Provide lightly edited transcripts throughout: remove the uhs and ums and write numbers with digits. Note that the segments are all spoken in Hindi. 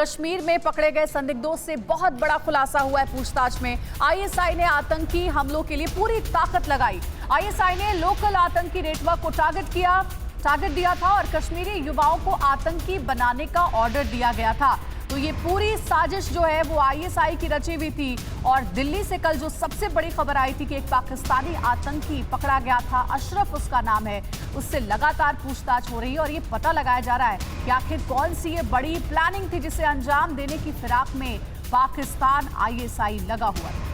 कश्मीर में पकड़े गए संदिग्धों से बहुत बड़ा खुलासा हुआ है पूछताछ में। आईएसआई ने आतंकी हमलों के लिए पूरी ताकत लगाई। आईएसआई ने लोकल आतंकी नेटवर्क को टारगेट दिया था और कश्मीरी युवाओं को आतंकी बनाने का ऑर्डर दिया गया था। तो ये पूरी साजिश जो है वो आईएसआई की रची हुई थी। और दिल्ली से कल जो सबसे बड़ी खबर आई थी कि एक पाकिस्तानी आतंकी पकड़ा गया था, अशरफ उसका नाम है, उससे लगातार पूछताछ हो रही है और ये पता लगाया जा रहा है कि आखिर कौन सी ये बड़ी प्लानिंग थी जिसे अंजाम देने की फिराक में पाकिस्तान आईएसआई लगा हुआ था।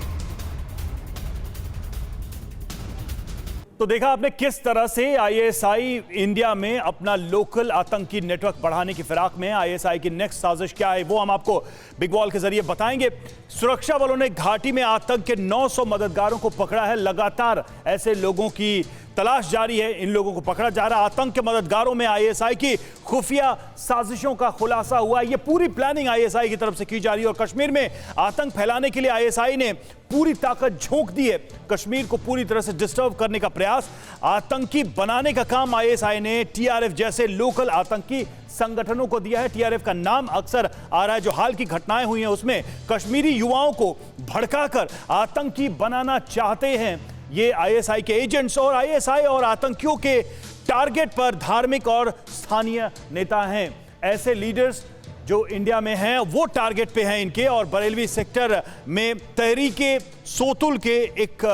तो देखा आपने किस तरह से आईएसआई इंडिया में अपना लोकल आतंकी नेटवर्क बढ़ाने की फिराक में। आईएसआई की नेक्स्ट साजिश क्या है वो हम आपको बिग वॉल के जरिए बताएंगे। सुरक्षा बलों ने घाटी में आतंक के 900 मददगारों को पकड़ा है। लगातार ऐसे लोगों की तलाश जारी है, इन लोगों को पकड़ा जा रहा है। आतंक के मददगारों में आईएसआई की खुफिया साजिशों का खुलासा हुआ है। ये पूरी प्लानिंग आईएसआई की तरफ से की जा रही है और कश्मीर में आतंक फैलाने के लिए आईएसआई ने पूरी ताकत झोंक दी है। कश्मीर को पूरी तरह से डिस्टर्ब करने का प्रयास, आतंकी बनाने का काम आईएसआई ने टीआरएफ जैसे लोकल आतंकी संगठनों को दिया है। टीआरएफ का नाम अक्सर आ रहा है। जो हाल की घटनाएं हुई हैं उसमें कश्मीरी युवाओं को भड़काकर आतंकी बनाना चाहते हैं ये आईएसआई के एजेंट्स। और आईएसआई और आतंकियों के टारगेट पर धार्मिक और स्थानीय नेता हैं। ऐसे लीडर्स जो इंडिया में हैं वो टारगेट पे हैं इनके। और बरेलवी सेक्टर में तहरीके सोतुल के एक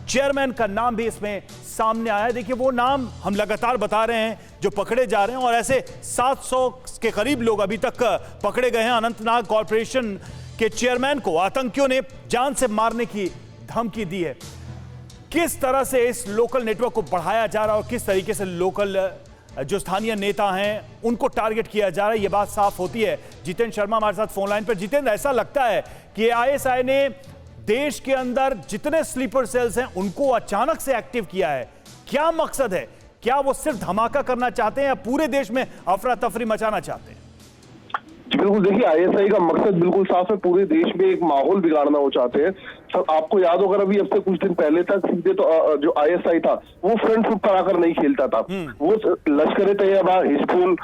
चेयरमैन का नाम भी इसमें सामने आया है। देखिए वो नाम हम लगातार बता रहे हैं जो पकड़े जा रहे हैं और ऐसे 700 के करीब लोग अभी तक पकड़े गए हैं। अनंतनाग कॉरपोरेशन के चेयरमैन को आतंकियों ने जान से मारने की धमकी दी है। किस तरह से इस लोकल नेटवर्क को बढ़ाया जा रहा है और किस तरीके से लोकल जो स्थानीय नेता हैं उनको टारगेट किया जा रहा है, ये बात साफ होती है। जितेंद्र शर्मा हमारे साथ फोन लाइन पर। जितेंद्र, ऐसा लगता है कि आईएसआई ने देश के अंदर जितने स्लीपर सेल्स हैं उनको अचानक से एक्टिव किया है। क्या मकसद है? क्या वो सिर्फ धमाका करना चाहते हैं या पूरे देश में अफरा तफरी मचाना चाहते हैं? बिल्कुल, देखिए आईएसआई का मकसद बिल्कुल साफ है। पूरे देश में एक माहौल बिगाड़ना वो चाहते हैं। सर आपको याद होगा अभी अब से कुछ दिन पहले तक सीधे तो जो आईएसआई था वो फ्रंट फुट पर आकर नहीं खेलता था। वो लश्कर तैयबा, हिजबुल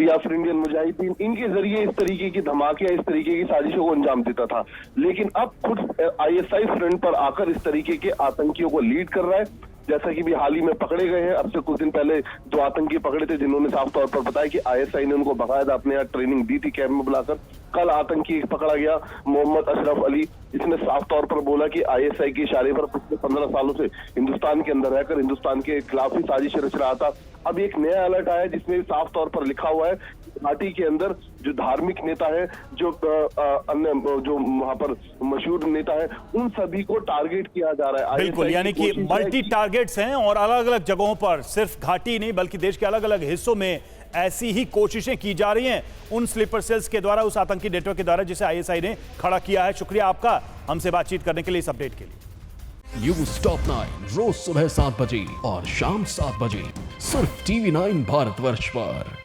या फिर इंडियन मुजाहिदीन, इनके जरिए इस तरीके की धमाके या इस तरीके की साजिशों को अंजाम देता था। लेकिन अब खुद आईएसआई फ्रंट पर आकर इस तरीके के आतंकियों को लीड कर रहा है। जैसा कि भी हाल ही में पकड़े गए हैं। अब से कुछ दिन पहले जो आतंकी पकड़े थे जिन्होंने साफ तौर पर बताया कि आईएसआई ने उनको बाकायदा अपने यहाँ ट्रेनिंग दी थी कैंप में बुलाकर। कल आतंकी पकड़ा गया मोहम्मद अशरफ अली, जिसने साफ तौर पर बोला कि आईएसआई के इशारे पर पिछले 15 सालों से हिंदुस्तान के अंदर रहकर हिंदुस्तान के खिलाफ ही साजिश रच रहा था। अब एक नया अलर्ट आया जिसमें साफ तौर पर लिखा हुआ है घाटी के अंदर जो धार्मिक नेता है, जो अन्य जो वहां पर मशहूर नेता है, उन सभी को टारगेट किया जा रहा है। बिल्कुल, यानी कि मल्टी टारगेट्स हैं और अलग अलग जगहों पर, सिर्फ घाटी नहीं बल्कि देश के अलग अलग हिस्सों में ऐसी ही कोशिशें की जा रही हैं उन स्लीपर सेल्स के द्वारा, उस आतंकी नेटवर्क के द्वारा जिसे आईएसआई ने खड़ा किया है। शुक्रिया आपका हमसे बातचीत करने के लिए, इस अपडेट के लिए। न्यूज़ टॉप 9 रोज सुबह 7 बजे और शाम 7 बजे सिर्फ TV9 भारतवर्ष पर।